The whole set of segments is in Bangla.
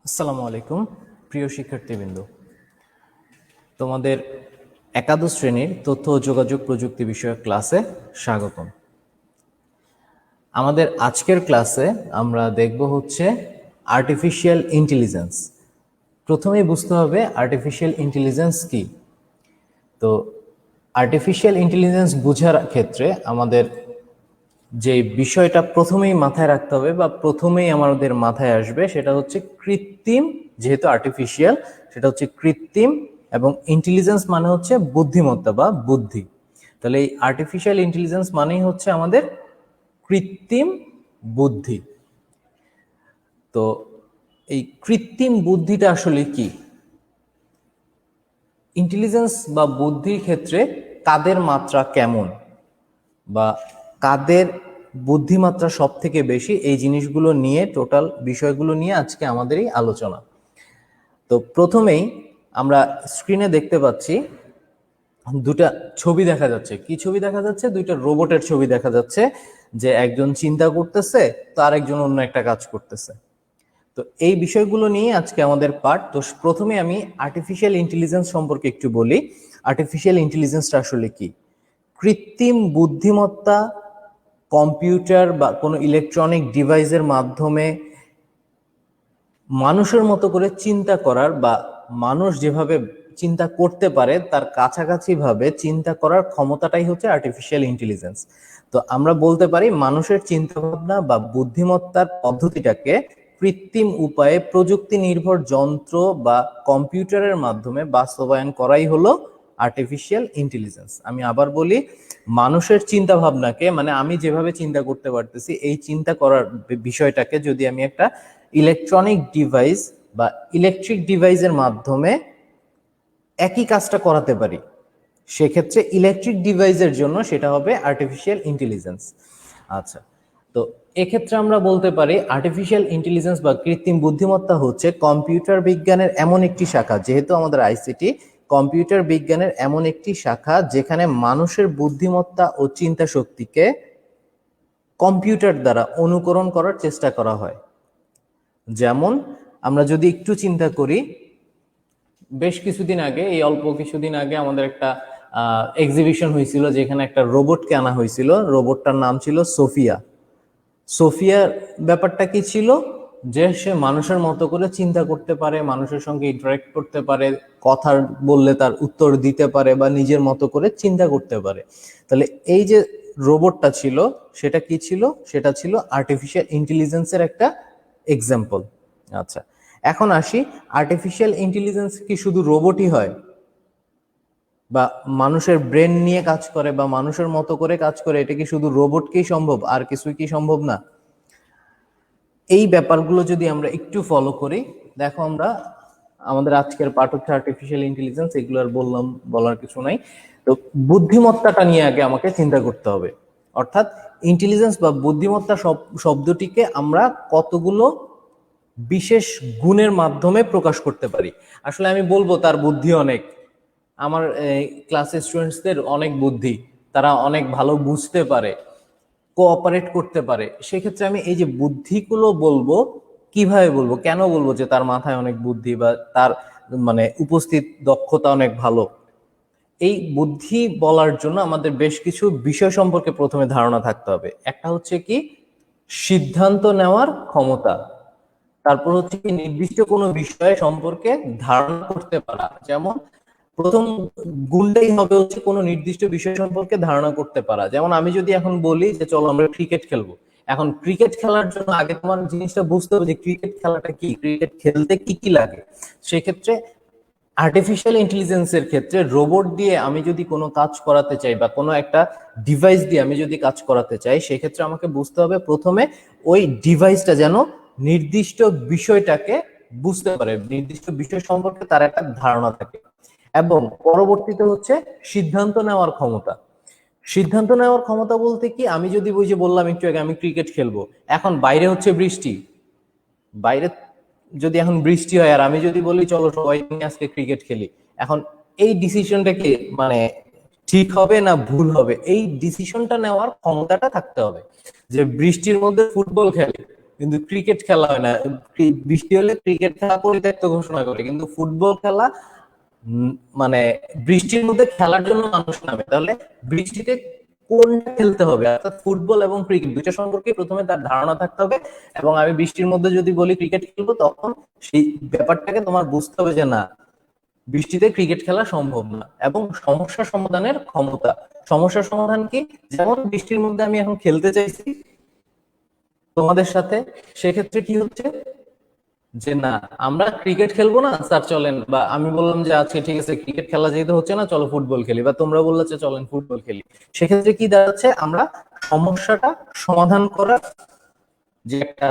আসসালামু আলাইকুম প্রিয় শিক্ষার্থীবৃন্দ, তোমাদের একাদশ শ্রেণীর তথ্য ও যোগাযোগ প্রযুক্তি বিষয়ক ক্লাসে স্বাগতম। আমাদের আজকের ক্লাসে আমরা দেখব হচ্ছে আর্টিফিশিয়াল ইন্টেলিজেন্স। প্রথমেই বুঝতে হবে আর্টিফিশিয়াল ইন্টেলিজেন্স কি। তো আর্টিফিশিয়াল ইন্টেলিজেন্স বোঝার ক্ষেত্রে আমাদের যে বিষয়টা প্রথমেই মাথায় রাখতে হবে বা প্রথমেই আমাদের মাথায় আসবে সেটা হচ্ছে কৃত্রিম। যেহেতু আর্টিফিশিয়াল, সেটা হচ্ছে কৃত্রিম, এবং ইন্টেলিজেন্স মানে হচ্ছে বুদ্ধিমত্তা বা বুদ্ধি। তাহলে এই আর্টিফিশিয়াল ইন্টেলিজেন্স মানেই হচ্ছে আমাদের কৃত্রিম বুদ্ধি। তো এই কৃত্রিম বুদ্ধিটা আসলে কি? ইন্টেলিজেন্স বা বুদ্ধির ক্ষেত্রে কাদের মাত্রা কেমন বা কাদের বুদ্ধিমাত্রা সব থেকে বেশি, এই জিনিসগুলো নিয়ে টোটাল বিষয়গুলো নিয়ে আজকে আমাদের এই আলোচনা। তো প্রথমেই আমরা স্ক্রিনে দেখতে পাচ্ছি দুটা ছবি দেখা যাচ্ছে। কি ছবি দেখা যাচ্ছে? দুইটা রোবটের ছবি দেখা যাচ্ছে, যে একজন চিন্তা করতেছে তো আরেকজন অন্য একটা কাজ করতেছে। তো এই বিষয়গুলো নিয়ে আজকে আমাদের পাঠ। তো প্রথমে আমি আর্টিফিশিয়াল ইন্টেলিজেন্স সম্পর্কে একটু বলি। আর্টিফিশিয়াল ইন্টেলিজেন্সটা আসলে কি? কৃত্রিম বুদ্ধিমত্তা কম্পিউটার বা কোনো ইলেকট্রনিক ডিভাইসের মাধ্যমে মানুষের মতো করে চিন্তা করার বা মানুষ যেভাবে চিন্তা করতে পারে তার কাছাকাছি ভাবে চিন্তা করার ক্ষমতাটাই হচ্ছে আর্টিফিশিয়াল ইন্টেলিজেন্স। তো আমরা বলতে পারি মানুষের চিন্তা ভাবনা বা বুদ্ধিমত্তার পদ্ধতিটাকে কৃত্রিম উপায়ে প্রযুক্তি নির্ভর যন্ত্র বা কম্পিউটারের মাধ্যমে বাস্তবায়ন করাই হলো আর্টিফিশিয়াল ইন্টেলিজেন্স। আমি আবার বলি, মানুষের চিন্তা ভাবনাকে, মানে আমি যেভাবে চিন্তা করতে পারতেছি এই চিন্তা করার বিষয়টাকে যদি আমি একটা ইলেকট্রনিক ডিভাইস বা ইলেকট্রিক ডিভাইসের মাধ্যমে একই কাজটা করাতে পারি, সেক্ষেত্রে ইলেকট্রিক ডিভাইসের জন্য সেটা হবে আর্টিফিশিয়াল ইন্টেলিজেন্স। আচ্ছা, তো এক্ষেত্রে আমরা বলতে পারি আর্টিফিশিয়াল ইন্টেলিজেন্স বা কৃত্রিম বুদ্ধিমত্তা হচ্ছে কম্পিউটার বিজ্ঞানের এমন একটি শাখা, যেহেতু আমাদের আইসিটি, কম্পিউটার বিজ্ঞানের এমন একটি শাখা যেখানে মানুষের বুদ্ধিমত্তা ও চিন্তা শক্তিকে কম্পিউটার দ্বারা অনুকরণ করার চেষ্টা করা হয়। যেমন আমরা যদি একটু চিন্তা করি, বেশ কিছুদিন আগে, এই অল্প কিছুদিন আগে আমাদের একটা এক্সিবিশন হয়েছিল যেখানে একটা রোবটকে আনা হয়েছিল। রোবটটার নাম ছিল সোফিয়া। সোফিয়ার ব্যাপারটা কি ছিল? যে সে মানুষের মতো করে চিন্তা করতে পারে, মানুষের সঙ্গে ইন্টারাক্ট করতে পারে, কথা বললে তার উত্তর দিতে পারে বা নিজের মতো করে চিন্তা করতে পারে। তাহলে এই যে রোবটটা ছিল সেটা কি ছিল? সেটা ছিল আর্টিফিশিয়াল ইন্টেলিজেন্সের একটা এক্সাম্পল। আচ্ছা, এখন আসি, আর্টিফিশিয়াল ইন্টেলিজেন্স কি শুধু রোবটই হয় বা মানুষের ব্রেন নিয়ে কাজ করে বা মানুষের মতো করে কাজ করে? এটা কি শুধু রোবটকেই সম্ভব, আর কিছুই কি সম্ভব না? এই ব্যাপারগুলো যদি আমরা একটু ফলো করি, দেখো আমরা আমাদের আজকের পাঠ হচ্ছে আর্টিফিশিয়াল ইন্টেলিজেন্স, এগুলো আর বলার কিছু নাই। তো বুদ্ধিমত্তাটা নিয়ে আগে আমাকে চিন্তা করতে হবে। অর্থাৎ ইন্টেলিজেন্স বা বুদ্ধিমত্তা শব্দটিকে আমরা কতগুলো বিশেষ গুণের মাধ্যমে প্রকাশ করতে পারি। আসলে আমি বলবো তার বুদ্ধি অনেক, আমার ক্লাসের স্টুডেন্টসদের অনেক বুদ্ধি, তারা অনেক ভালো বুঝতে পারে, কোঅপারেট করতে পারে। সেক্ষেত্রে আমি এই যে বুদ্ধিগুলো বলবো, কিভাবে বলবো, কেন বলবো যে তার মাথায় অনেক বুদ্ধি বা তার মানে উপস্থিত দক্ষতা অনেক ভালো? এই বুদ্ধি বলার জন্য আমাদের বেশ কিছু বিষয় সম্পর্কে প্রথমে ধারণা থাকতে হবে। একটা হচ্ছে কি, সিদ্ধান্ত নেওয়ার ক্ষমতা। তারপর হচ্ছে কি, নির্দিষ্ট কোনো বিষয় সম্পর্কে ধারণা করতে পারা। যেমন প্রথম গুণটাই হবে হচ্ছে কোনো নির্দিষ্ট বিষয় সম্পর্কে ধারণা করতে পারা। যেমন আমি যদি এখন বলি যে চলো আমরা ক্রিকেট খেলবো, এখন ক্রিকেট খেলার জন্য আগে তোমার জিনিসটা বুঝতে হবে যে ক্রিকেট খেলাটা কি, ক্রিকেট খেলতে কি কি লাগে। সেক্ষেত্রে আর্টিফিশিয়াল ইন্টেলিজেন্সের ক্ষেত্রে রোবট দিয়ে আমি যদি কোনো কাজ করাতে চাই বা কোনো একটা ডিভাইস দিয়ে আমি যদি কাজ করাতে চাই, সেক্ষেত্রে আমাকে বুঝতে হবে প্রথমে ওই ডিভাইসটা যেন নির্দিষ্ট বিষয়টাকে বুঝতে পারে, নির্দিষ্ট বিষয় সম্পর্কে তার একটা ধারণা থাকে। এবং পরবর্তীতে হচ্ছে সিদ্ধান্ত নেওয়ার ক্ষমতা। সিদ্ধান্ত নেওয়ার ক্ষমতা বলতে কি, আমি যদি ওই যে বললাম একটু আগে আমি ক্রিকেট খেলবো, এখন বাইরে হচ্ছে বৃষ্টি, বাইরে যদি এখন বৃষ্টি হয় আর আমি যদি বলি চলো সবাই নিয়ে আজকে ক্রিকেট খেলি, এখন এই ডিসিশনটা কি মানে ঠিক হবে না ভুল হবে, এই ডিসিশনটা নেওয়ার ক্ষমতাটা থাকতে হবে। যে বৃষ্টির মধ্যে ফুটবল খেলে, কিন্তু ক্রিকেট খেলা হয় না। বৃষ্টি হলে ক্রিকেট খেলা পরিত্যক্ত ঘোষণা করে, কিন্তু ফুটবল খেলা মানে বৃষ্টির মধ্যে খেলার জন্য মানুষ নামে। তাহলে বৃষ্টিতে কোনটা খেলতে হবে, অর্থাৎ ফুটবল এবং ক্রিকেট দুইটা সম্পর্কে প্রথমে তার ধারণা থাকতে হবে। এবং আমি বৃষ্টির মধ্যে যদি বলি ক্রিকেট খেলবো, তখন সেই ব্যাপারটাকে তোমার বুঝতে হবে যে না, বৃষ্টিতে ক্রিকেট খেলা সম্ভব না। এবং সমস্যা সমাধানের ক্ষমতা, সমস্যার সমাধান কি, যেমন বৃষ্টির মধ্যে আমি এখন খেলতে চাইছি তোমাদের সাথে, সেক্ষেত্রে কি হচ্ছে যে না, আমরা ক্রিকেট খেলবো না স্যার চলেন, বা আমি বললাম যে আজকে ঠিক আছে ক্রিকেট খেলা যেহেতু হচ্ছে না চলো ফুটবল খেলি, বা তোমরা বললে যে চলেন ফুটবল খেলি। সেক্ষেত্রে কি দাঁড়াচ্ছে, আমরা সমস্যাটা সমাধান করার যে একটা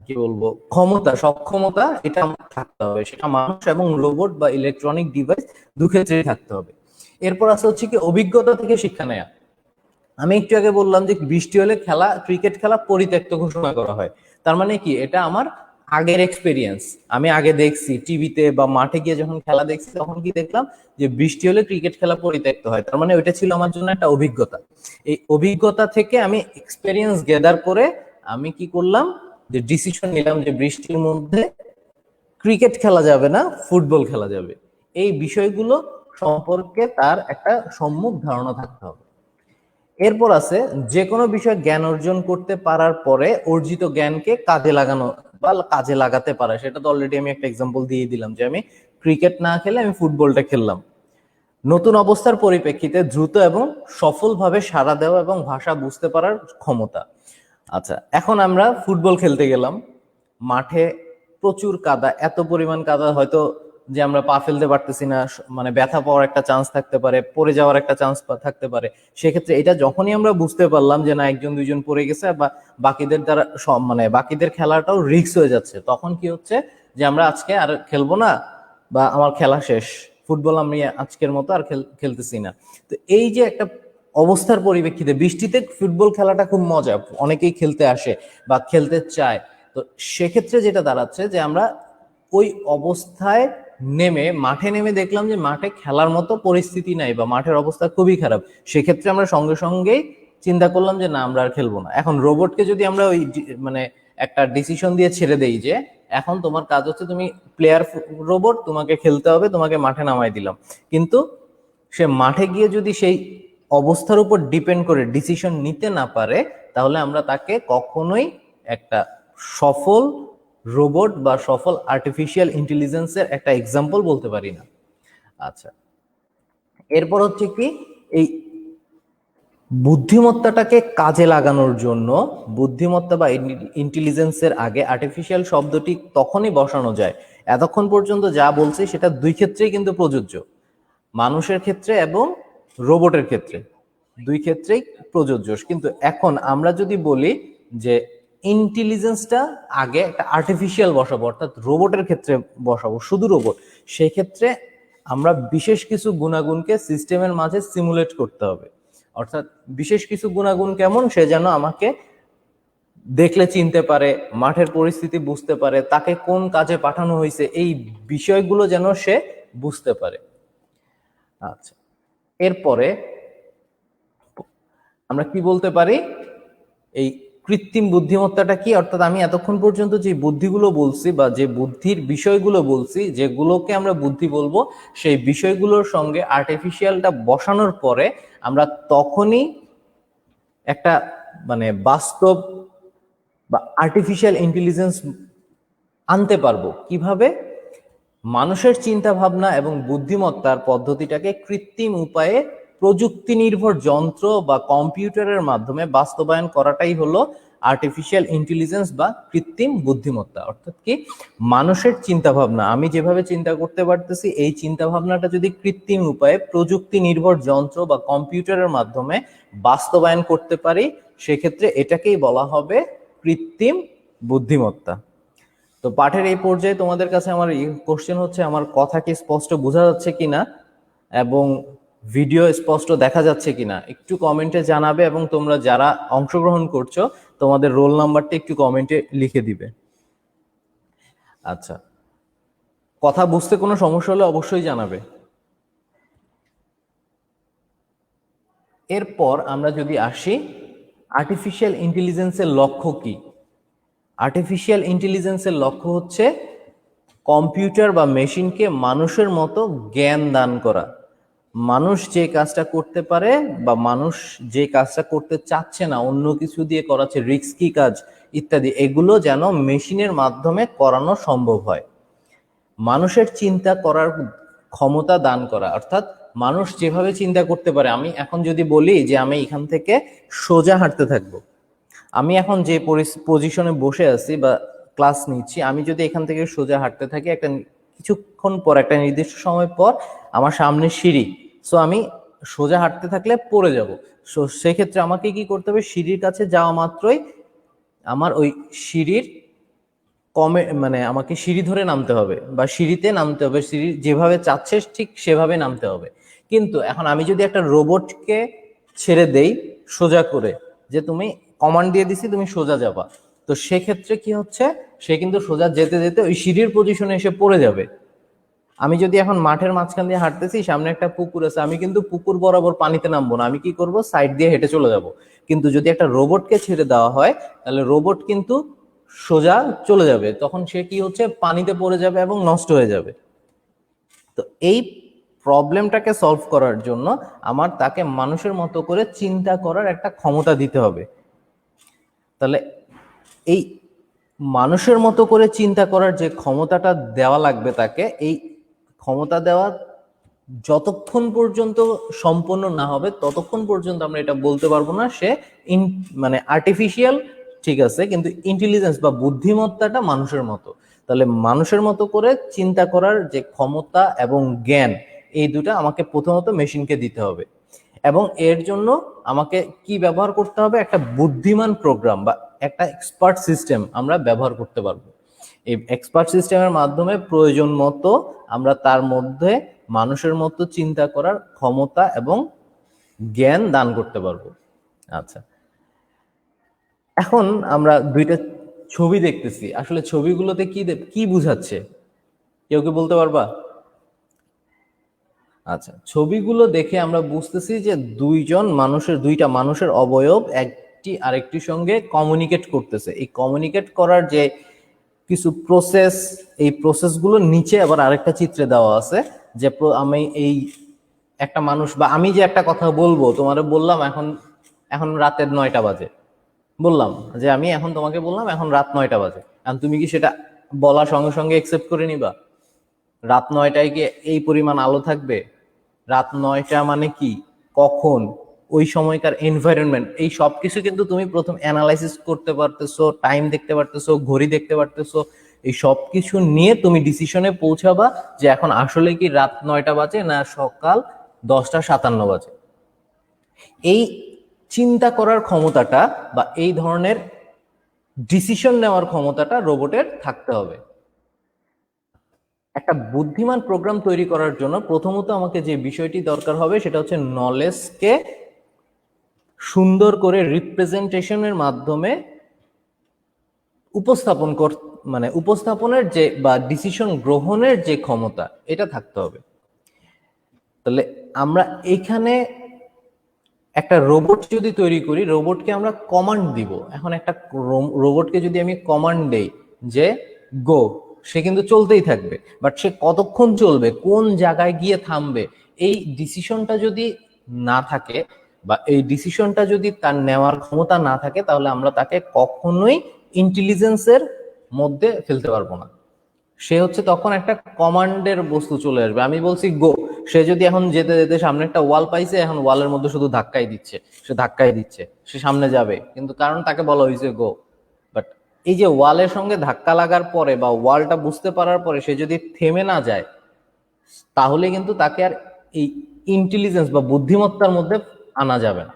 কি বলবো ক্ষমতা, সক্ষমতা, এটা আমার থাকতে হবে। সেটা মানুষ এবং রোবট বা ইলেকট্রনিক ডিভাইস দু ক্ষেত্রেই থাকতে হবে। এরপর আছে হচ্ছে কি অভিজ্ঞতা থেকে শিক্ষা নেয়া। আমি একটু আগে বললাম যে বৃষ্টি হলে খেলা, ক্রিকেট খেলা পরিত্যক্ত ঘোষণা করা হয়। তার মানে কি, এটা আমার আগের এক্সপেরিয়েন্স। আমি আগে দেখছি টিভিতে বা মাঠে গিয়ে যখন খেলা দেখছি, তখন কি দেখলাম যে বৃষ্টি হলে ক্রিকেট খেলা পরিত্যক্ত হয়। তার মানে ওইটা ছিল আমার জন্য একটা অভিজ্ঞতা। এই অভিজ্ঞতা থেকে আমি এক্সপেরিয়েন্স গেদার করে আমি কি করলাম, যে ডিসিশন নিলাম যে বৃষ্টির মধ্যে ক্রিকেট খেলা যাবে না, ফুটবল খেলা যাবে। এই বিষয়গুলো সম্পর্কে তার একটা সম্মুখ ধারণা থাকতে হবে। এরপর আছে যে কোনো বিষয়ে জ্ঞান অর্জন করতে পারার পরে অর্জিত জ্ঞানকে কাজে লাগানো বা কাজে লাগাতে পারা। সেটা তো অলরেডি আমি একটা এক্সাম্পল দিয়ে দিলাম, যে আমি ক্রিকেট না খেলে আমি ফুটবলটা খেললাম। নতুন অবস্থার পরিপ্রেক্ষিতে দ্রুত এবং সফলভাবে সাড়া দেওয়া এবং ভাষা বুঝতে পারার ক্ষমতা। আচ্ছা, এখন আমরা ফুটবল খেলতে গেলাম, মাঠে প্রচুর কাদা, এত পরিমাণ কাদা হয়তো যে আমরা পা ফেলতে পারতেছি না, মানে ব্যথা পাওয়ার একটা চান্স থাকতে পারে, পড়ে যাওয়ার একটা চান্স থাকতে পারে। সেক্ষেত্রে এটা যখনই আমরা বুঝতে পারলাম যে না, একজন দুইজন পড়ে গেছে বা বাকিদের দ্বারা মানে বাকিদের খেলাটাও রিস্ক হয়ে যাচ্ছে, তখন কি হচ্ছে যে আমরা আজকে আর খেলবো না, বা আমার খেলা শেষ, ফুটবল আমি আজকের মতো আর খেলতেছি না। তো এই যে একটা অবস্থার পরিপ্রেক্ষিতে বৃষ্টিতে ফুটবল খেলাটা খুব মজা, অনেকেই খেলতে আসে বা খেলতে চায়। তো সেক্ষেত্রে যেটা দাঁড়াচ্ছে যে আমরা ওই অবস্থায় নেমে, মাঠে নেমে দেখলাম যে মাঠে খেলার মতো পরিস্থিতি নাই বা মাঠের অবস্থা খুবই খারাপ। সেক্ষেত্রে আমরা সঙ্গে সঙ্গেই চিন্তা করলাম যে না, আমরা আর খেলবো না। এখন রোবটকে যদি আমরা ওই মানে একটা ডিসিশন দিয়ে ছেড়ে দেই যে এখন তোমার কাজ হচ্ছে তুমি প্লেয়ার রোবট, তোমাকে খেলতে হবে, তোমাকে মাঠে নামাই দিলাম, কিন্তু সে মাঠে গিয়ে যদি সেই অবস্থার উপর ডিপেন্ড করে ডিসিশন নিতে না পারে, তাহলে আমরা তাকে কখনোই একটা সফল রোবট বা সফল আর্টিফিশিয়াল ইন্টেলিজেন্সের একটা এক্সাম্পল বলতে পারি না। আচ্ছা, এরপর হচ্ছে কি, এই বুদ্ধিমত্তাটাকে কাজে লাগানোর জন্য, বুদ্ধিমত্তা বা ইন্টেলিজেন্সের আগে আর্টিফিশিয়াল শব্দটি তখনই বসানো যায়, এতক্ষণ পর্যন্ত যা বলছি সেটা দুই ক্ষেত্রেই কিন্তু প্রযোজ্য, মানুষের ক্ষেত্রে এবং রোবটের ক্ষেত্রে, দুই ক্ষেত্রেই প্রযোজ্য। কিন্তু এখন আমরা যদি বলি যে ইন্টেলিজেন্সটা আগে একটা আর্টিফিশিয়াল বসাবো, অর্থাৎ রোবটের ক্ষেত্রে বসাবো, শুধু রোবট, সেই ক্ষেত্রে আমরা বিশেষ কিছু গুণাগুণকে সিস্টেমের মাঝে সিমুলেট করতে হবে। অর্থাৎ বিশেষ কিছু গুণাগুণ কেমন, সে যেন আমাকে দেখলে চিনতে পারে, মাঠের পরিস্থিতি বুঝতে পারে, তাকে কোন কাজে পাঠানো হয়েছে, এই বিষয়গুলো যেন সে বুঝতে পারে। আচ্ছা, এরপরে আমরা কি বলতে পারি, এই কৃত্রিম বুদ্ধিমত্তাটা কি, অর্থাৎ আমি এতক্ষণ পর্যন্ত যে বুদ্ধিগুলো বলছি বা যে বুদ্ধির বিষয়গুলো বলছি, যেগুলোকে আমরা বুদ্ধি বলবো, সেই বিষয়গুলোর সঙ্গে আর্টিফিশিয়ালটা বসানোর পরে আমরা তখনই একটা মানে বাস্তব বা আর্টিফিশিয়াল ইন্টেলিজেন্স আনতে পারবো। কিভাবে? মানুষের চিন্তা ভাবনা এবং বুদ্ধিমত্তার পদ্ধতিটাকে কৃত্রিম উপায়ে প্রযুক্তি নির্ভর যন্ত্র বা কম্পিউটারের মাধ্যমে বাস্তবায়ন করাটাই হলো আর্টিফিশিয়াল ইন্টেলিজেন্স বা কৃত্রিম বুদ্ধিমত্তা। অর্থাৎ কি, মানুষের চিন্তা ভাবনা, আমি যেভাবে চিন্তা করতে পারতেছি, এই চিন্তা ভাবনাটা যদি কৃত্রিম উপায়ে প্রযুক্তি নির্ভর যন্ত্র বা কম্পিউটারের মাধ্যমে বাস্তবায়ন করতে পারি, সেক্ষেত্রে এটাকেই বলা হবে কৃত্রিম বুদ্ধিমত্তা। তো পাঠের এই পর্যায়ে তোমাদের কাছে আমার কোশ্চেন হচ্ছে, আমার কথা কি স্পষ্ট বোঝা যাচ্ছে কিনা এবং ভিডিও স্পষ্ট দেখা যাচ্ছে কিনা একটু কমেন্টে জানাবে, এবং তোমরা যারা অংশগ্রহণ করছো তোমাদের রোল নাম্বারটা একটু কমেন্টে লিখে দিবে। আচ্ছা, কথা বুঝতে কোনো সমস্যা হলে অবশ্যই জানাবে। এরপর আমরা যদি আসি আর্টিফিশিয়াল ইন্টেলিজেন্সের লক্ষ্য কি, আর্টিফিশিয়াল ইন্টেলিজেন্সের লক্ষ্য হচ্ছে কম্পিউটার বা মেশিনকে মানুষের মতো জ্ঞান দান করা। মানুষ যে কাজটা করতে পারে বা মানুষ যে কাজটা করতে চাচ্ছে না, অন্য কিছু দিয়ে করাচ্ছে, রিস্কি কাজ ইত্যাদি, এগুলো যেন মেশিনের মাধ্যমে করানো সম্ভব হয়। মানুষের চিন্তা করার ক্ষমতা দান করা, অর্থাৎ মানুষ যেভাবে চিন্তা করতে পারে। আমি এখন যদি বলি যে আমি এখান থেকে সোজা হাঁটতে থাকবো, আমি এখন যে পজিশনে বসে আছি বা ক্লাস নিচ্ছি, আমি যদি এখান থেকে সোজা হাঁটতে থাকি, একটা কিছুক্ষণ পর, একটা নির্দিষ্ট সময় পর আমার সামনে সিঁড়ি, সো আমি সোজা হাঁটতে থাকলে পড়ে যাব। সো সেক্ষেত্রে আমাকে কি করতে হবে, সিঁড়ির কাছে যাওয়া মাত্রই আমার ওই সিঁড়ির মানে আমাকে সিঁড়ি ধরে নামতে হবে বা সিঁড়িতে নামতে হবে, সিঁড়ি যেভাবে চাচ্ছে ঠিক সেভাবে নামতে হবে। কিন্তু এখন আমি যদি একটা রোবটকে ছেড়ে দেই সোজা করে, যে তুমি কমান্ড দিয়ে দিছি তুমি সোজা যাবা, তো সেক্ষেত্রে কি হচ্ছে, সে কিন্তু সোজা যেতে যেতে ওই সিঁড়ির পজিশনে এসে পড়ে যাবে। আমি যদি এখন মাঠের মাঝখান দিয়ে হাঁটতেছি, সামনে একটা পুকুর আছে, আমি কিন্তু পুকুর বরাবর পানিতে নামবো না, আমি কি করব, সাইড দিয়ে হেঁটে চলে যাব। কিন্তু যদি একটা রোবটকে ছেড়ে দেওয়া হয়, তাহলে রোবট কিন্তু সোজা চলে যাবে, তখন সে কি হচ্ছে, পানিতে পড়ে যাবে এবং নষ্ট হয়ে যাবে। তো এই প্রবলেমটাকে সলভ করার জন্য আমার তাকে মানুষের মতো করে চিন্তা করার একটা ক্ষমতা দিতে হবে। তাহলে এই মানুষের মতো করে চিন্তা করার যে ক্ষমতাটা দেওয়া লাগবে তাকে, এই ক্ষমতা দেওয়া যতক্ষণ পর্যন্ত সম্পন্ন না হবে ততক্ষণ পর্যন্ত আমরা এটা বলতে পারবো না সে মানে আর্টিফিশিয়াল, ঠিক আছে, কিন্তু ইন্টেলিজেন্স বা বুদ্ধিমত্তাটা মানুষের মতো। তাহলে মানুষের মতো করে চিন্তা করার যে ক্ষমতা এবং জ্ঞান, এই দুটা আমাকে প্রথমত মেশিনকে দিতে হবে। এবং এর জন্য আমাকে কি ব্যবহার করতে হবে, একটা বুদ্ধিমান প্রোগ্রাম বা একটা এক্সপার্ট সিস্টেম আমরা ব্যবহার করতে পারবো। এই এক্সপার্ট সিস্টেমের মাধ্যমে প্রয়োজন মতো আমরা তার মধ্যে মানুষের মতো চিন্তা করার ক্ষমতা এবং জ্ঞান দান করতে পারবো। আচ্ছা, এখন আমরা দুইটা ছবি দেখতেছি, আসলে ছবিগুলোতে কি কি বুঝাচ্ছে, কেউ কি বলতে পারবা? আচ্ছা, ছবিগুলো দেখে আমরা বুঝতেছি যে দুইটা মানুষের অবয়ব একটি আরেকটির সঙ্গে কমিউনিকেট করতেছে। এই কমিউনিকেট করার যে কিছু প্রসেস, এই প্রসেসগুলো নিচে আবার আরেকটা চিত্রে দেওয়া আছে। যে আমি এই একটা মানুষ বা আমি যে একটা কথা বলবো, তোমারে বললাম এখন এখন রাতের 9টা বাজে, বললাম যে আমি এখন তোমাকে বললাম এখন রাত 9টা বাজে, এখন তুমি কি সেটা বলার সঙ্গে সঙ্গে একসেপ্ট করে নিবা? রাত 9টায় কি এই পরিমাণ আলো থাকবে? রাত 9টা মানে কি, কখন, ওই সময়কার এনভায়রনমেন্ট, এই সবকিছু কিন্তু তুমি প্রথম অ্যানালাইসিস করতে পারতেছো, টাইম দেখতে পারতেছো, ঘড়ি দেখতে পারতেছো, এই সবকিছু নিয়ে তুমি ডিসিশনে পৌঁছাবা যে এখন আসলে কি রাত 9টা বাজে না সকাল 10টা 57 বাজে। এই চিন্তা করার ক্ষমতাটা বা এই ধরনের ডিসিশন নেওয়ার ক্ষমতাটা রোবটের থাকতে হবে। একটা বুদ্ধিমান প্রোগ্রাম তৈরি করার জন্য প্রথমত আমাকে যে বিষয়টি দরকার হবে সেটা হচ্ছে নলেজকে সুন্দর করে রিপ্রেজেন্টেশনের মাধ্যমে উপস্থাপন মানে উপস্থাপনের যে বা ডিসিশন গ্রহণের যে ক্ষমতা, এটা থাকতে হবে। তাহলে আমরা এখানে একটা রোবট যদি তৈরি করি, রোবটকে আমরা কমান্ড দিব। এখন একটা রোবটকে যদি আমি কমান্ড দেই যে গো, সে কিন্তু চলতেই থাকবে, বাট সে কতক্ষণ চলবে, কোন জায়গায় গিয়ে থামবে, এই ডিসিশনটা যদি না থাকে বা এই ডিসিশনটা যদি তার নেওয়ার ক্ষমতা না থাকে, তাহলে আমরা তাকে কখনোই ইন্টেলিজেন্সের মধ্যে ফেলতে পারবো না। সে হচ্ছে তখন একটা কমান্ডের বস্তু চলে আসবে। আমি বলছি গো, সে যদি এখন যেতে যেতে সামনে একটা ওয়াল পাইছে, এখন ওয়ালের মধ্যে শুধু ধাক্কাই দিচ্ছে, সে ধাক্কাই দিচ্ছে, সে সামনে যাবে, কিন্তু কারণ তাকে বলা হয়েছে গো। বাট এই যে ওয়ালের সঙ্গে ধাক্কা লাগার পরে বা ওয়ালটা বুঝতে পারার পরে সে যদি থেমে না যায়, তাহলে কিন্তু তাকে আর এই ইন্টেলিজেন্স বা বুদ্ধিমত্তার মধ্যে আনা যাবে না।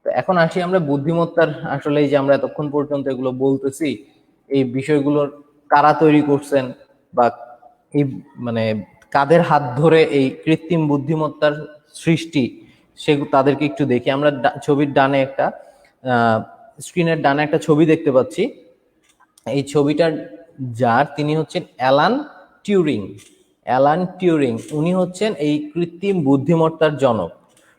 তো এখন আসি আমরা বুদ্ধিমত্তার, আসলে এই যে আমরা এতক্ষণ পর্যন্ত এগুলো বলতেছি, এই বিষয়গুলোর কারা তৈরি করছেন বা এই মানে কাদের হাত ধরে এই কৃত্রিম বুদ্ধিমত্তার সৃষ্টি, সেগুলো তাদেরকে একটু দেখি। আমরা ছবির ডানে একটা স্ক্রিনের ডানে একটা ছবি দেখতে পাচ্ছি। এই ছবিটার যার, তিনি হচ্ছেন অ্যালান টিউরিং। অ্যালান টিউরিং উনি হচ্ছেন এই কৃত্রিম বুদ্ধিমত্তার জনক।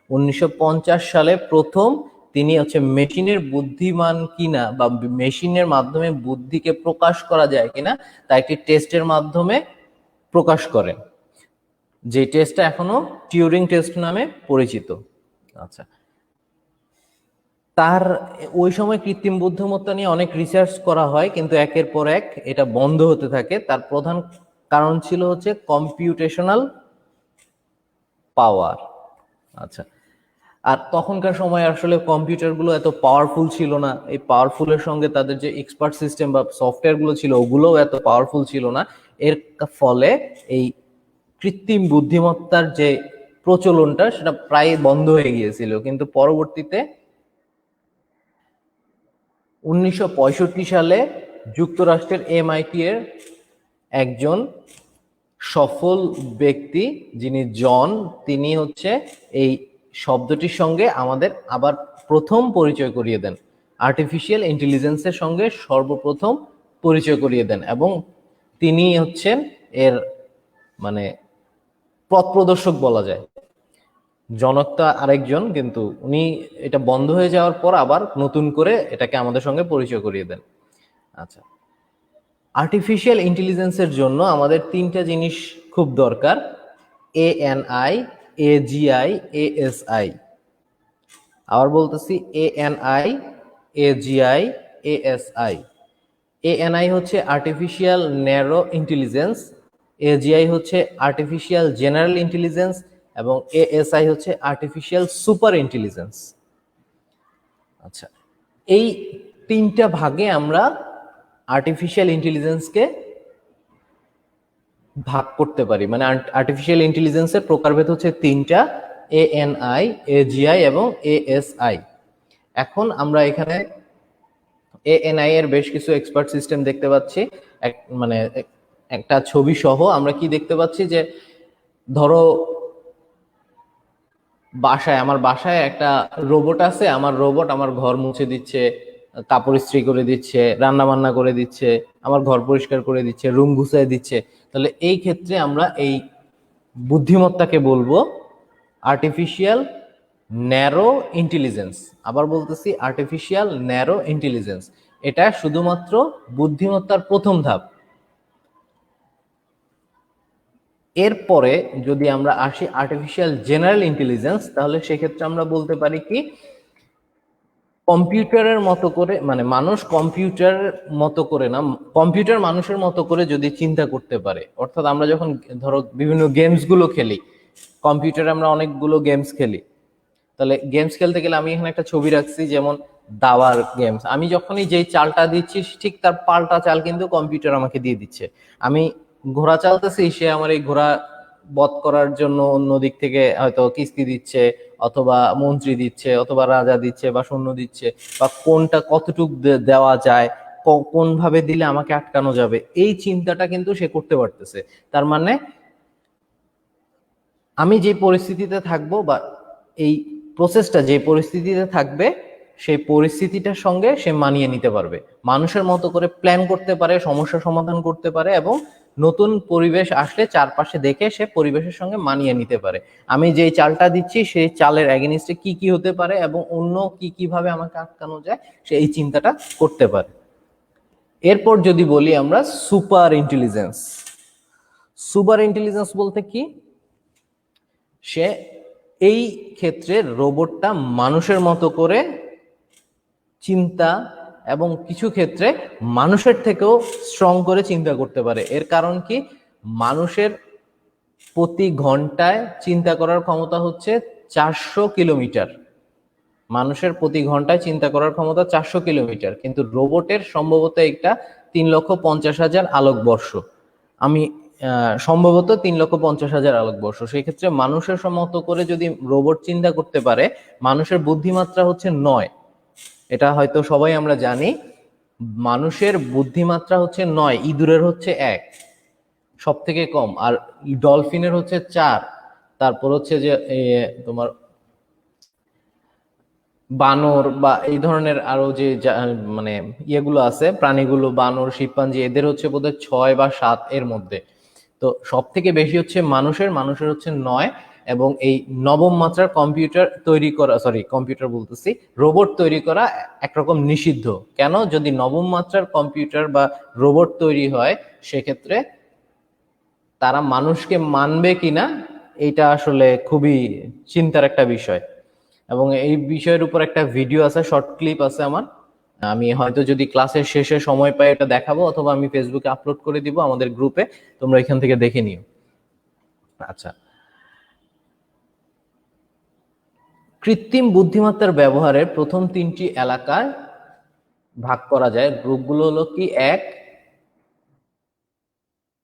1950 সালে প্রথম তিনি হচ্ছে মেশিনের বুদ্ধিমান কিনা বা মেশিনের মাধ্যমে বুদ্ধিকে প্রকাশ করা যায় কিনা তা একটি টেস্টের মাধ্যমে প্রকাশ করেন, যে টেস্টটা এখনো টিউরিং টেস্ট নামে পরিচিত। আচ্ছা, তার ওই সময় কৃত্রিম বুদ্ধিমত্তা নিয়ে অনেক রিসার্চ করা হয়, কিন্তু একের পর এক এটা বন্ধ হতে থাকে। তার প্রধান কারণ ছিল হচ্ছে কম্পিউটেশনাল পাওয়ার। আচ্ছা, আর তখনকার সময় আসলে কম্পিউটারগুলো এত পাওয়ারফুল ছিল না। এই পাওয়ারফুলের সঙ্গে তাদের যে এক্সপার্ট সিস্টেম বা সফটওয়্যারগুলো ছিল ওগুলোও এত পাওয়ারফুল ছিল না। এর ফলে এই কৃত্রিম বুদ্ধিমত্তার যে প্রচলনটা সেটা প্রায় বন্ধ হয়ে গিয়েছিল। কিন্তু পরবর্তীতে 1965 সালে যুক্তরাষ্ট্রের MIT এর একজন সফল ব্যক্তি যিনি জন, তিনি হচ্ছে এই শব্দটির সঙ্গে আমাদের আবার প্রথম পরিচয় করিয়ে দেন, আর্টিফিশিয়াল ইন্টেলিজেন্সের সঙ্গে সর্বপ্রথম পরিচয় করিয়ে দেন, এবং তিনি হচ্ছেন এর মানে পথ প্রদর্শক বলা যায়। জনকটা আরেকজন, কিন্তু উনি এটা বন্ধ হয়ে যাওয়ার পর আবার নতুন করে এটাকে আমাদের সঙ্গে পরিচয় করিয়ে দেন। আচ্ছা, আর্টিফিশিয়াল ইন্টেলিজেন্সের জন্য আমাদের তিনটা জিনিস খুব দরকার: ANI, AGI, ASI। আবার বলতেছি ANI, AGI, ASI। ANI হচ্ছে আর্টিফিশিয়াল ন্যারো ইন্টেলিজেন্স, AGI হচ্ছে আর্টিফিশিয়াল জেনারেল ইন্টেলিজেন্স, এবং ASI হচ্ছে আর্টিফিশিয়াল সুপার ইন্টেলিজেন্স। আচ্ছা, এই তিনটা ভাগে আমরা আর্টিফিশিয়াল ইন্টেলিজেন্সকে ভাগ করতে পারি। মানে আর্টিফিশিয়াল ইন্টেলিজেন্সের প্রকারভেদ হচ্ছে তিনটা: ANI, AGI এবং ASI। এখন আমরা এখানে ANI এর বেশ কিছু এক্সপার্ট সিস্টেম দেখতে পাচ্ছি। মানে একটা ছবি সহ আমরা কি দেখতে পাচ্ছি, যে ধরো আমার বাসায় একটা রোবট আছে, আমার রোবট আমার ঘর মুছে দিচ্ছে, কাপড় ইস্ত্রি করে দিচ্ছে, রান্না বান্না করে দিচ্ছে, আমার ঘর পরিষ্কার করে দিচ্ছে, রুম গুছিয়ে দিচ্ছে। তাহলে এই ক্ষেত্রে আমরা এই বুদ্ধিমত্তাকে বলবো আর্টিফিশিয়াল ন্যারো ইন্টেলিজেন্স। আবার বলতেছি আর্টিফিশিয়াল ন্যারো ইন্টেলিজেন্স। এটা শুধুমাত্র বুদ্ধিমত্তার প্রথম ধাপ। এরপরে যদি আমরা আসি আর্টিফিশিয়াল জেনারেল ইন্টেলিজেন্স, তাহলে সেক্ষেত্রে আমরা বলতে পারি কি, কম্পিউটারের মতো করে, মানে মানুষ কম্পিউটার মতো করে না, কম্পিউটার মানুষের মতো করে যদি চিন্তা করতে পারে। অর্থাৎ আমরা যখন ধরো বিভিন্ন গেমস গুলো খেলি, কম্পিউটারে আমরা অনেকগুলো গেমস খেলি। তাহলে গেমস খেলতে গেলে আমি এখানে একটা ছবি রাখছি, যেমন দাবার গেমস। আমি যখনই যেই চালটা দিচ্ছি ঠিক তার পাল্টা চাল কিন্তু কম্পিউটার আমাকে দিয়ে দিচ্ছে। আমি ঘোড়া চালতেছি, সে আমার এই ঘোড়া বধ করার জন্য অন্য দিক থেকে হয়তো কিস্তি দিচ্ছে, অথবা মন্ত্রী দিচ্ছে, অথবা রাজা দিচ্ছে, বা সৈন্য দিচ্ছে, বা কোনটা কতটুক দেওয়া যায়, কোন ভাবে দিলে আমাকে আটকানো যাবে, এই চিন্তাটা কিন্তু সে করতে পারতেছে। তার মানে আমি যে পরিস্থিতিতে থাকবো, বা এই প্রসেসটা যে পরিস্থিতিতে থাকবে, সেই পরিস্থিতিটার সঙ্গে সে মানিয়ে নিতে পারবে, মানুষের মতো করে প্ল্যান করতে পারে, সমস্যা সমাধান করতে পারে, এবং নতুন পরিবেশ আসলে চারপাশে দেখে সে পরিবেশের সঙ্গে মানিয়ে নিতে পারে। আমি যেই চালটা দিচ্ছি সেই চালের এগেনিস্টে কি কি হতে পারে এবং অন্য কি কিভাবে আমাকে আটকানো যায়, সে এই চিন্তাটা করতে পারে। এরপর যদি বলি আমরা সুপার ইন্টেলিজেন্স। সুপার ইন্টেলিজেন্স বলতে কি, সে এই ক্ষেত্রে রোবটটা মানুষের মতো করে চিন্তা এবং কিছু ক্ষেত্রে মানুষের থেকেও স্ট্রং করে চিন্তা করতে পারে। এর কারণ কি, মানুষের প্রতি ঘন্টায় চিন্তা করার ক্ষমতা হচ্ছে 400 কিলোমিটার। মানুষের প্রতি ঘন্টায় চিন্তা করার ক্ষমতা 400 কিলোমিটার, কিন্তু রোবটের সম্ভবত একটা 3,50,000 আলোকবর্ষ। আমি সম্ভবত 3,50,000 আলোকবর্ষ। সেই ক্ষেত্রে মানুষের মতো করে যদি রোবট চিন্তা করতে পারে, মানুষের বুদ্ধিমাত্রা হচ্ছে 9। এটা হয়তো সবাই আমরা জানি, মানুষের বুদ্ধিমাত্রা হচ্ছে 9, ইঁদুরের হচ্ছে 1, সব থেকে কম, আর ডলফিনের হচ্ছে 4, তারপর হচ্ছে যে তোমার বানর বা এই ধরনের আরো যে মানে ইয়েগুলো আছে, প্রাণীগুলো, বানর, শিম্পাঞ্জি, এদের হচ্ছে বোধহয় 6 বা 7 এর মধ্যে। তো সব থেকে বেশি হচ্ছে মানুষের হচ্ছে 9। এবং এই নবম মাত্রার কম্পিউটার তৈরি করা, কম্পিউটার বলতেছি, রোবট তৈরি করা একরকম নিষিদ্ধ। কেন? যদি নবম মাত্রার কম্পিউটার বা রোবট তৈরি হয় সেক্ষেত্রে তারা মানুষকে মানবে কিনা এটা আসলে খুবই চিন্তার একটা বিষয়। এবং এই বিষয়ের উপর একটা ভিডিও আছে, শর্ট ক্লিপ আছে আমার, আমি হয়তো যদি ক্লাসের শেষে সময় পাই এটা দেখাবো, অথবা আমি ফেসবুকে আপলোড করে দিব আমাদের গ্রুপে, তোমরা এখান থেকে দেখে নিও। আচ্ছা, কৃত্রিম বুদ্ধিমত্তার ব্যবহারের প্রথম 3টি এলাকায় ভাগ করা যায়। গ্রুপগুলো হলো কি? এক,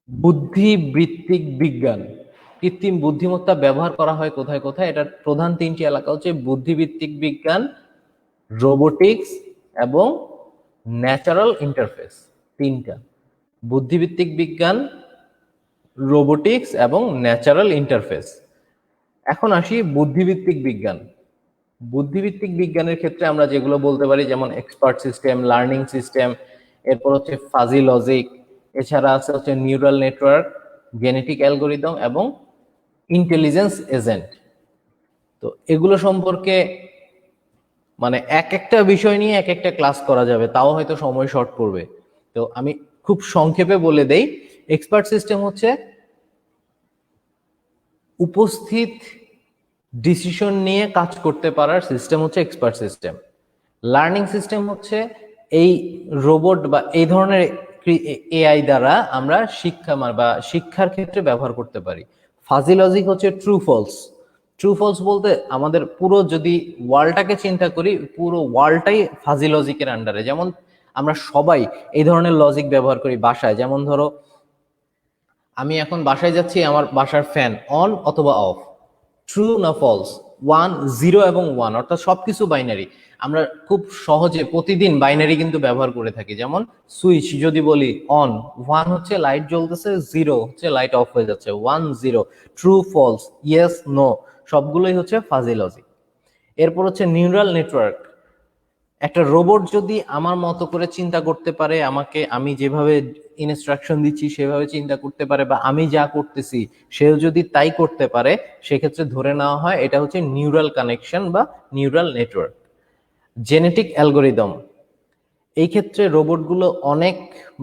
বুদ্ধিবৃত্তিক বিজ্ঞান। কৃত্রিম বুদ্ধিমত্তা ব্যবহার করা হয় কোথায় কোথায়? এটার প্রধান 3টি এলাকা হচ্ছে বুদ্ধিবৃত্তিক বিজ্ঞান, রোবোটিক্স এবং ন্যাচারাল ইন্টারফেস। তিনটা: বুদ্ধিবৃত্তিক বিজ্ঞান, রোবোটিক্স এবং ন্যাচারাল ইন্টারফেস। এখন আসি বুদ্ধিবৃত্তিক বিজ্ঞান। বুদ্ধিবৃত্তিক বিজ্ঞানের ক্ষেত্রে আমরা যেগুলো বলতে পারি, যেমন এক্সপার্ট সিস্টেম, লার্নিং সিস্টেম, এরপর হচ্ছে ফাজি লজিক, এছাড়া আছে হচ্ছে নিউরাল নেটওয়ার্ক, জেনেটিক অ্যালগোরিদম এবং ইন্টেলিজেন্স এজেন্ট। তো এগুলো সম্পর্কে মানে এক একটা বিষয় নিয়ে এক একটা ক্লাস করা যাবে, তাও হয়তো সময় শর্ট পড়বে। তো আমি খুব সংক্ষেপে বলে দেই। এক্সপার্ট সিস্টেম হচ্ছে উপস্থিত ডিসিশন নিয়ে কাজ করতে পারার সিস্টেম, হচ্ছে এক্সপার্ট সিস্টেম। লার্নিং সিস্টেম হচ্ছে এই রোবট বা এই ধরনের এআই দ্বারা আমরা শিক্ষার ক্ষেত্রে ব্যবহার করতে পারি। ফাজি লজিক হচ্ছে ট্রু ফলস। ট্রু ফলস বলতে আমাদের পুরো যদি ওয়ার্ল্ডটাকে চিন্তা করি, পুরো ওয়ার্ল্ডটাই ফাজি লজিকের আন্ডারে। যেমন আমরা সবাই এই ধরনের লজিক ব্যবহার করি বাসায়। যেমন ধরো, আমি এখন বাসায় যাচ্ছি, আমার বাসার ফ্যান অন অথবা অফ, ট্রু না ফলস, 1 0 এবং 1, অর্থাৎ সবকিছু বাইনারি। আমরা খুব সহজে প্রতিদিন বাইনারি কিন্তু ব্যবহার করে থাকি। যেমন সুইচ যদি বলি অন, 1 হচ্ছে লাইট জ্বলতেছে, 0 হচ্ছে লাইট অফ হয়ে যাচ্ছে, 1 0। ট্রু ফলস, ইয়েস নো, সবগুলোই হচ্ছে ফাজি লজিক। এরপর হচ্ছে নিউরাল নেটওয়ার্ক। একটা রোবট যদি আমার মতো করে চিন্তা করতে পারে, আমি যেভাবে ইনস্ট্রাকশন দিচ্ছি সেভাবে চিন্তা করতে পারে, বা আমি যা করতেছি সেও যদি তাই করতে পারে, সেক্ষেত্রে ধরে নেওয়া হয় এটা হচ্ছে নিউরাল কানেকশন বা নিউরাল নেটওয়ার্ক। জেনেটিক অ্যালগোরিদম, এই ক্ষেত্রে রোবটগুলো অনেক,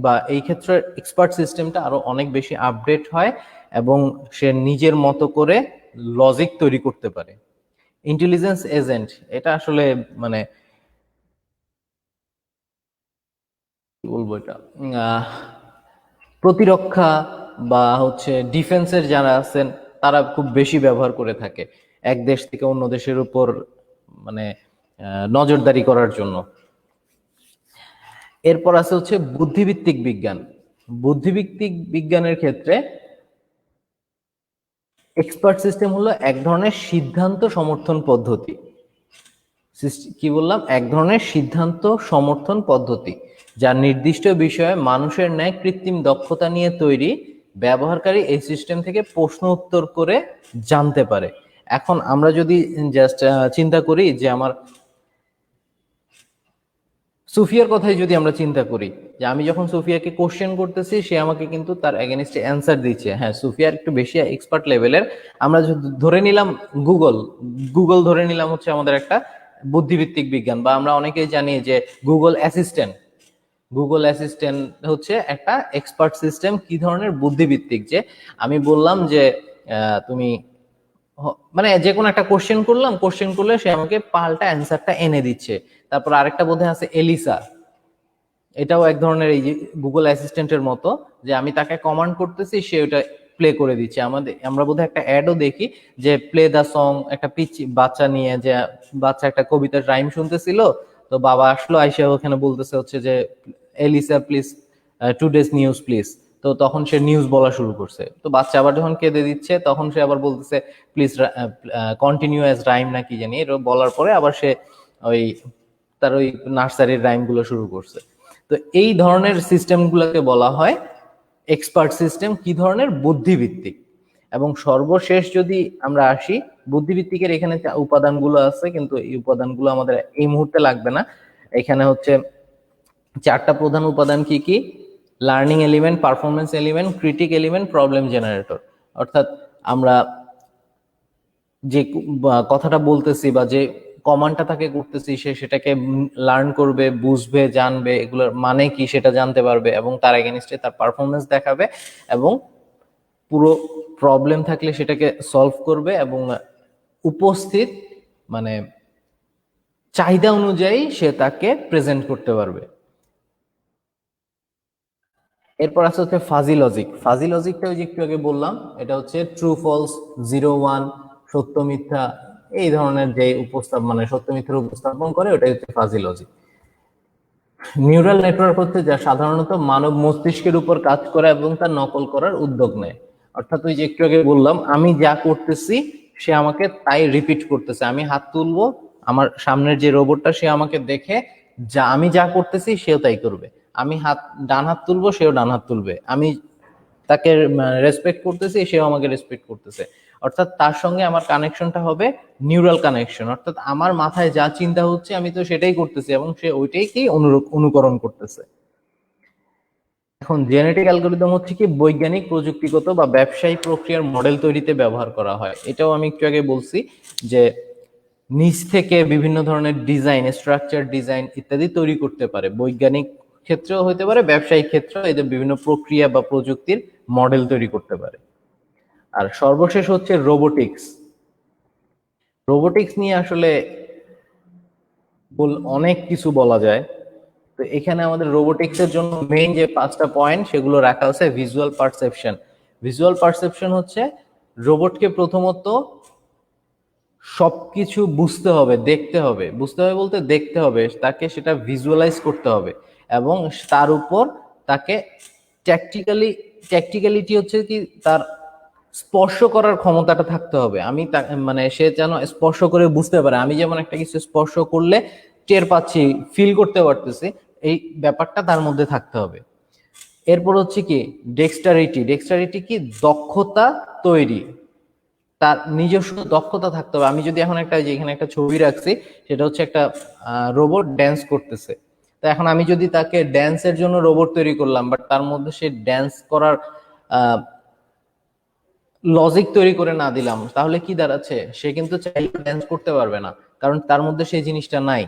বা এই ক্ষেত্রে এক্সপার্ট সিস্টেমটা আরো অনেক বেশি আপডেট হয় এবং সে নিজের মতো করে লজিক তৈরি করতে পারে। ইন্টেলিজেন্স এজেন্ট, এটা আসলে মানে বলবো এটা প্রতিরক্ষা বা হচ্ছে ডিফেন্সের যারা আছেন তারা খুব বেশি ব্যবহার করে থাকে, এক দেশ থেকে অন্য দেশের উপর মানে নজরদারি করার জন্য। এরপর আছে হচ্ছে বুদ্ধিভিত্তিক বিজ্ঞান। বুদ্ধিভিত্তিক বিজ্ঞানের ক্ষেত্রে এক্সপার্ট সিস্টেম হলো এক ধরনের সিদ্ধান্ত সমর্থন পদ্ধতি। কি বললাম? এক ধরনের সিদ্ধান্ত সমর্থন পদ্ধতি, যা নির্দিষ্ট বিষয়ে মানুষের ন্যায় কৃত্রিম দক্ষতা নিয়ে তৈরি। ব্যবহারকারী এই সিস্টেম থেকে প্রশ্ন উত্তর করে জানতে পারে। এখন আমরা যদি জাস্ট চিন্তা করি যে আমার সুফিয়ার কথাই যদি আমরা চিন্তা করি, যে আমি যখন সুফিয়াকে কোশ্চেন করতেছি, সে আমাকে কিন্তু তার এগেনস্টে অ্যান্সার দিচ্ছে। হ্যাঁ, সুফিয়ার একটু বেশি এক্সপার্ট লেভেলের। আমরা ধরে নিলাম গুগল ধরে নিলাম হচ্ছে আমাদের একটা বুদ্ধিভিত্তিক বিজ্ঞান, বা আমরা অনেকেই জানি যে গুগল অ্যাসিস্ট্যান্ট হচ্ছে একটা এক্সপার্ট সিস্টেম। কি ধরনের? বুদ্ধিভিত্তিক। যে আমি বললাম যে তুমি মানে যে কোনো একটা কোশ্চেন করলাম, কোশ্চেন করলে সে আমাকে পাল্টা অ্যান্সারটা এনে দিচ্ছে। তারপর আরেকটা বোধহয় আছে এলিসা, এটাও এক ধরনের এই যে গুগল অ্যাসিস্ট্যান্টের মতো, যে আমি তাকে কমান্ড করতেছি, সে ওটা প্লে করে দিচ্ছে। আমরা বোধহয় একটা অ্যাডও দেখি যে প্লে দা সং, একটা পিচ্চি বাচ্চা নিয়ে, যে বাচ্চা একটা কবিতার রাইম শুনতেছিল, তো বাবা আসলো, আইসা ওখানে বলতেছে হচ্ছে যে Elisa please today's news please. তো তখন সে নিউজ বলা শুরু করছে। তো বাচ্চা আবার যখন কেঁদে দিচ্ছে, তখন সে আবার বলতেছে প্লিজ কন্টিনিউ অ্যাজ রাইম না কি জানি, এটা বলার পরে আবার সে ওই তার ওই নার্সারির রাইম গুলো শুরু করছে। তো এই ধরনের সিস্টেমগুলোকে বলা হয় এক্সপার্ট সিস্টেম। কি ধরনের? বুদ্ধিভিত্তিক। এবং সর্বশেষ যদি আমরা আসি, বুদ্ধিভিত্তিকের এখানে উপাদানগুলো আছে, কিন্তু এই উপাদানগুলো আমাদের এই মুহূর্তে লাগবে না। এখানে হচ্ছে 4টা প্রধান উপাদান। কি কি? Learning element, performance element, critic element, problem generator. অর্থাৎ আমরা যে কথাটা বলতেছি বা যে কমান্ডটা তাকে করতেছি সে সেটাকে লার্ন করবে, বুঝবে, জানবে এগুলোর মানে কি সেটা জানতে পারবে এবং তার এগেনস্টে তার পারফরমেন্স দেখাবে এবং পুরো প্রবলেম থাকলে সেটাকে সলভ করবে এবং উপস্থিত মানে চাহিদা অনুযায়ী সে তাকে প্রেজেন্ট করতে পারবে। এরপর আছে হচ্ছে ফাজি লজিক। ফাজি লজিকটা ওই যে একটু আগে বললাম, এটা হচ্ছে ট্রু ফলস, জিরো ওয়ান, সত্য মিথ্যা, এই ধরনের যে মানে সত্য মিথ্যার উপস্থাপন করে ওটাই হচ্ছে ফাজি লজিক। নিউরাল নেটওয়ার্ক হচ্ছে যা সাধারণত মানব মস্তিষ্কের উপর কাজ করে এবং তা নকল করার উদ্যোগ নেয়। অর্থাৎ ওই যে একটু আগে বললাম, আমি যা করতেছি সে আমাকে তাই রিপিট করতেছে। আমি হাত তুলবো, আমার সামনের যে রোবটটা সে আমাকে দেখে যা আমি যা করতেছি সেও তাই করবে। আমি ডান হাত তুলবো, সেও ডান হাত তুলবে। আমি তাকে রেসপেক্ট করতেছি, সেও আমাকে রেসপেক্ট করতেছে। অর্থাৎ তার সঙ্গে আমার কানেকশনটা হবে নিউরাল কানেকশন। অর্থাৎ আমার মাথায় যা চিন্তা হচ্ছে আমি তো সেটাই করতেছি এবং সে ওইটাইকেই অনুকরণ করতেছে। এখন জেনেটিক অ্যালগরিদম হচ্ছে কি বৈজ্ঞানিক, প্রযুক্তিগত বা ব্যবসায়িক প্রক্রিয়ার মডেল তৈরিতে ব্যবহার করা হয়। এটাও আমি একটু আগে বলছি যে নিচ থেকে বিভিন্ন ধরনের ডিজাইন, স্ট্রাকচার, ডিজাইন ইত্যাদি তৈরি করতে পারে। বৈজ্ঞানিক ক্ষেত্রেও হতে পারে, ব্যবসায়িক ক্ষেত্রেও এদের বিভিন্ন প্রক্রিয়া বা প্রযুক্তির মডেল তৈরি করতে পারে। আর সর্বশেষ হচ্ছে রোবোটিক্স। রোবোটিক্স নিয়ে আসলে অনেক কিছু বলা যায়। তো এখানে আমাদের রোবোটিক্স এর জন্য মেইন যে 5টা পয়েন্ট সেগুলো রাখা আছে। Visual perception. ভিজুয়াল পারসেপশন হচ্ছে রোবটকে প্রথমত সবকিছু বুঝতে হবে, দেখতে হবে। বুঝতে হবে বলতে দেখতে হবে, তাকে সেটা ভিজুয়ালাইজ করতে হবে এবং তার উপর তাকে ট্যাকটিক্যালিটি হচ্ছে কি তার স্পর্শ করার ক্ষমতাটা থাকতে হবে। আমি মানে সে যেন স্পর্শ করে বুঝতে পারে। আমি যেমন একটা কিছু স্পর্শ করলে টের পাচ্ছি, ফিল করতে পারতেছি, এই ব্যাপারটা তার মধ্যে থাকতে হবে। এরপর হচ্ছে কি ডেক্সটারিটি। ডেক্সটারিটি কি দক্ষতা তৈরি, তার নিজস্ব দক্ষতা থাকতে হবে। আমি যদি এখন একটা যে এখানে একটা ছবি রাখছি, সেটা হচ্ছে একটা রোবট ড্যান্স করতেছে। তো এখন আমি যদি তাকে ড্যান্সের জন্য রোবট তৈরি করলাম, বাট তার মধ্যে সে ড্যান্স করার লজিক তৈরি করে না দিলাম, তাহলে কি দাঁড়াচ্ছে? সে কিন্তু চাইলে ড্যান্স করতে পারবে না, কারণ তার মধ্যে সেই জিনিসটা নাই।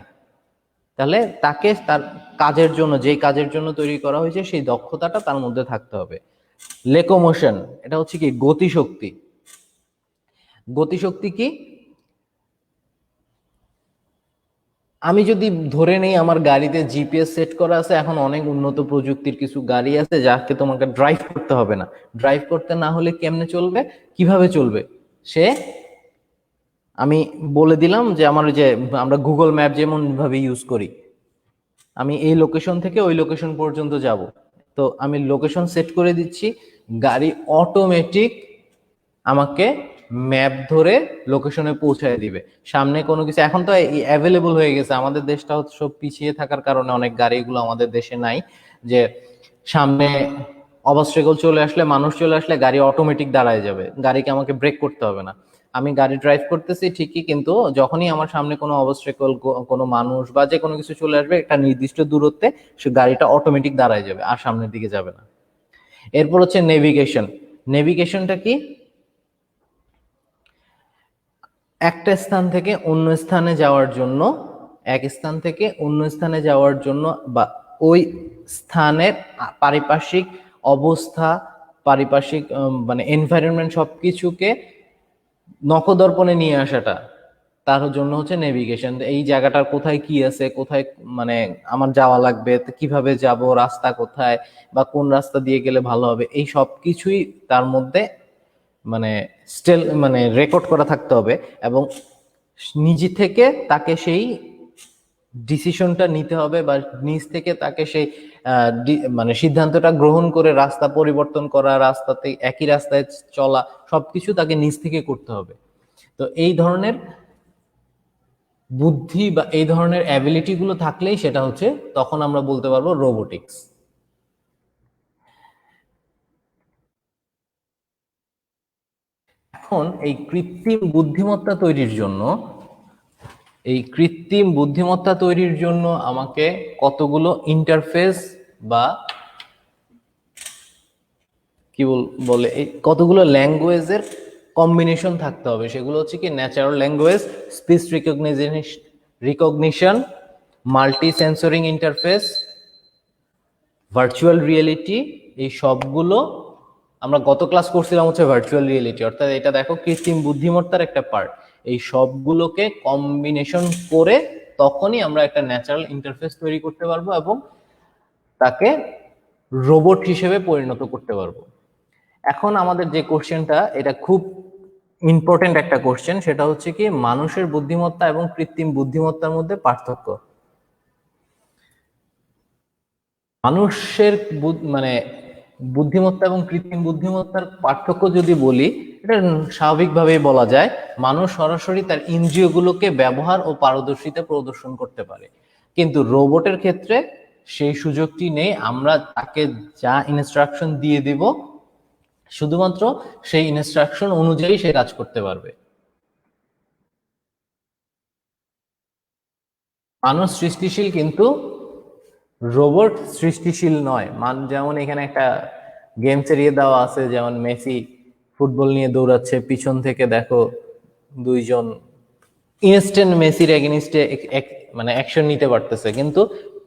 তাহলে তাকে তার কাজের জন্য, যেই কাজের জন্য তৈরি করা হয়েছে সেই দক্ষতাটা তার মধ্যে থাকতে হবে। লেকোমোশন, এটা হচ্ছে কি গতিশক্তি। গতিশক্তি কি? আমি যদি ধরে নেই আমার গাড়িতে জিপিএস সেট করা আছে, এখন অনেক উন্নত প্রযুক্তির কিছু গাড়ি আছে যাকে তোমাকে ড্রাইভ করতে হবে না। ড্রাইভ করতে না হলে কেমনে চলবে, কিভাবে চলবে? সে আমি বলে দিলাম যে আমার যে আমরা গুগল ম্যাপ যেমন ভাবে ইউজ করি, আমি এই লোকেশন থেকে ওই লোকেশন পর্যন্ত যাব, তো আমি লোকেশন সেট করে দিচ্ছি, গাড়ি অটোমেটিক আমাকে ম্যাপ ধরে লোকেশনে পৌঁছায় দিবে। সামনে কোনো কিছু এখন তো অ্যাভেলেবল হয়ে গেছে, আমাদের দেশটা হচ্ছে সব পিছিয়ে থাকার কারণে অনেক গাড়িগুলো আমাদের দেশে নাই, যে সামনে অবস্ট্রাকল চলে আসলে, মানুষ চলে আসলে গাড়ি অটোমেটিক দাঁড়ায় যাবে, গাড়িকে আমাকে ব্রেক করতে হবে না। আমি গাড়ি ড্রাইভ করতেছি ঠিকই, কিন্তু যখনই আমার সামনে কোনো অবস্ট্রাকল, কোনো মানুষ বা যে কোনো কিছু চলে আসবে, একটা নির্দিষ্ট দূরত্বে সে গাড়িটা অটোমেটিক দাঁড়ায় যাবে, আর সামনের দিকে যাবে না। এরপর হচ্ছে নেভিগেশন। নেভিগেশনটা কি? একটা স্থান থেকে অন্য স্থানে যাওয়ার জন্য, এক স্থান থেকে অন্য স্থানে যাওয়ার জন্য বা ওই স্থানের পারিপার্শ্বিক অবস্থা, পারিপার্শ্বিক মানে এনভায়রনমেন্ট সবকিছুকে নখদর্পণে নিয়ে আসাটা, তার জন্য হচ্ছে নেভিগেশন। এই জায়গাটার কোথায় কি আছে, কোথায় মানে আমার যাওয়া লাগবে, কিভাবে যাব, রাস্তা কোথায় বা কোন রাস্তা দিয়ে গেলে ভালো হবে, এই সব কিছুই তার মধ্যে মানে মানে রেকর্ড করা থাকতে হবে এবং নিজে থেকে তাকে সেই ডিসিশনটা নিতে হবে বা নিজ থেকে তাকে সেই মানে সিদ্ধান্তটা গ্রহণ করে রাস্তা পরিবর্তন করা, রাস্তাতে একই রাস্তায় চলা, সবকিছু তাকে নিজ থেকে করতে হবে। তো এই ধরনের বুদ্ধি বা এই ধরনের অ্যাবিলিটি গুলো থাকলেই সেটা হচ্ছে, তখন আমরা বলতে পারবো রোবোটিক্স। এখন এই কৃত্রিম বুদ্ধিমত্তা তৈরির জন্য, আমাকে কতগুলো ইন্টারফেস বা কি বলে এই কতগুলো ল্যাঙ্গুয়েজের কম্বিনেশন থাকতে হবে। সেগুলো হচ্ছে কি natural language, speech recognition, multi sensoring interface, virtual reality. এই সবগুলো আমরা গত ক্লাস করছিলাম হচ্ছে ভার্চুয়াল রিয়েলিটি, অর্থাৎ এটা দেখো কৃত্রিম বুদ্ধিমত্তার একটা পার্ট। এই সবগুলোকে কম্বিনেশন করে তখনই আমরা একটা ন্যাচারাল ইন্টারফেস তৈরি করতে পারবো এবং তাকে রোবট হিসেবে পরিণত করতে পারবো। এখন আমাদের যে কোশ্চেনটা, এটা খুব ইম্পর্টেন্ট একটা কোশ্চেন, সেটা হচ্ছে কি মানুষের বুদ্ধিমত্তা এবং কৃত্রিম বুদ্ধিমত্তার মধ্যে পার্থক্য। মানুষের মানে বুদ্ধিমত্তা এবং কৃত্রিম বুদ্ধিমত্তার পার্থক্য যদি বলি, এটা স্বাভাবিকভাবেই বলা যায় মানুষ সরাসরি তার ইন্দ্রিয়গুলোকে ব্যবহার ও পারদর্শিতা প্রদর্শন করতে পারে, কিন্তু রোবটের ক্ষেত্রে সেই সুযোগটি নেই। আমরা তাকে যা ইনস্ট্রাকশন দিয়ে দিব শুধুমাত্র সেই ইনস্ট্রাকশন অনুযায়ী সে কাজ করতে পারবে। মানুষ সৃষ্টিশীল কিন্তু রোবট সৃষ্টিশীল নয়। যেমন এখানে একটা গেম চালিয়ে দেওয়া আছে, যেমন মেসি ফুটবল নিয়ে দৌড়াচ্ছে, পিছন থেকে দেখো দুইজন ইনস্ট্যান্ট মেসির এগেনিস্টে মানে অ্যাকশন নিতে পারতেছে, কিন্তু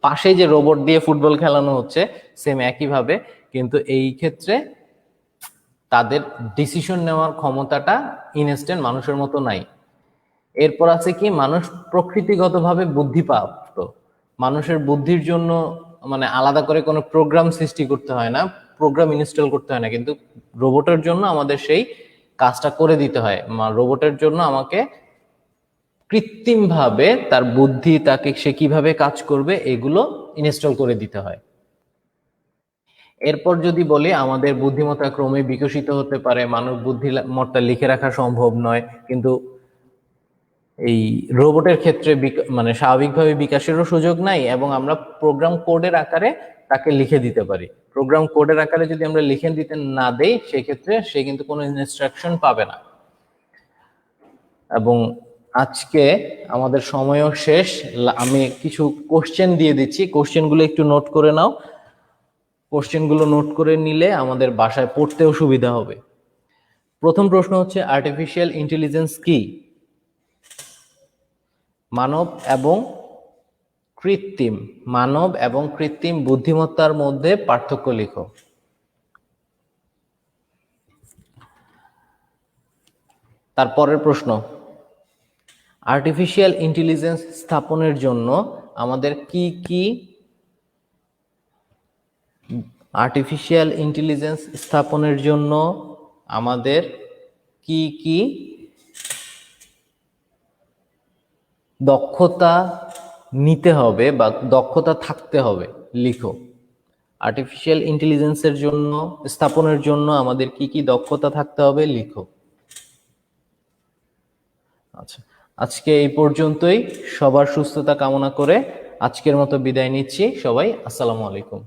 পাশে যে রোবট দিয়ে ফুটবল খেলানো হচ্ছে সেম একইভাবে, কিন্তু এই ক্ষেত্রে তাদের ডিসিশন নেওয়ার ক্ষমতাটা ইনস্ট্যান্ট মানুষের মতো নাই। এরপর আছে কি মানুষ প্রকৃতিগতভাবে বুদ্ধিপ্রাপ্ত। মানুষের বুদ্ধির জন্য মানে আলাদা করে কোনো প্রোগ্রাম সৃষ্টি করতে হয় না, প্রোগ্রাম ইনস্টল করতে হয় না, কিন্তু রোবটের জন্য আমাদের সেই কাজটা করে দিতে হয়। রোবটের জন্য আমাকে কৃত্রিমভাবে তার বুদ্ধি, তাকে সে কিভাবে কাজ করবে এগুলো ইনস্টল করে দিতে হয়। এরপর যদি বলি আমাদের বুদ্ধিমত্তা ক্রমে বিকশিত হতে পারে, মানব বুদ্ধিমত্তা লিখে রাখা সম্ভব নয়, কিন্তু এই রোবটের ক্ষেত্রে মানে স্বাভাবিকভাবে বিকাশেরও সুযোগ নাই, এবং আমরা প্রোগ্রাম কোডের আকারে তাকে লিখে দিতে পারি। প্রোগ্রাম কোডের আকারে যদি আমরা লিখে দিতে না দেই সেক্ষেত্রে সে কিন্তু কোনো ইনস্ট্রাকশন পাবে না। এবং আজকে আমাদের সময়ও শেষ, আমি কিছু কোশ্চেন দিয়ে দিচ্ছি, কোশ্চেনগুলো একটু নোট করে নাও। কোশ্চেনগুলো নোট করে নিলে আমাদের বাসায় পড়তেও সুবিধা হবে। প্রথম প্রশ্ন হচ্ছে আর্টিফিশিয়াল ইন্টেলিজেন্স কি? মানব এবং কৃত্রিম বুদ্ধিমত্তার মধ্যে পার্থক্য লিখো। তারপরের প্রশ্ন, আর্টিফিশিয়াল ইন্টেলিজেন্স স্থাপনের জন্য আমাদের কি কি দক্ষতা নিতে হবে বা দক্ষতা থাকতে হবে লিখো। আর্টিফিশিয়াল ইন্টেলিজেন্সের জন্য স্থাপনের জন্য আমাদের কি কি দক্ষতা থাকতে হবে লিখো। আচ্ছা, আজকে এই পর্যন্তই। সবার সুস্থতা কামনা করে আজকের মতো বিদায় নিচ্ছি। সবাই আসসালামু আলাইকুম।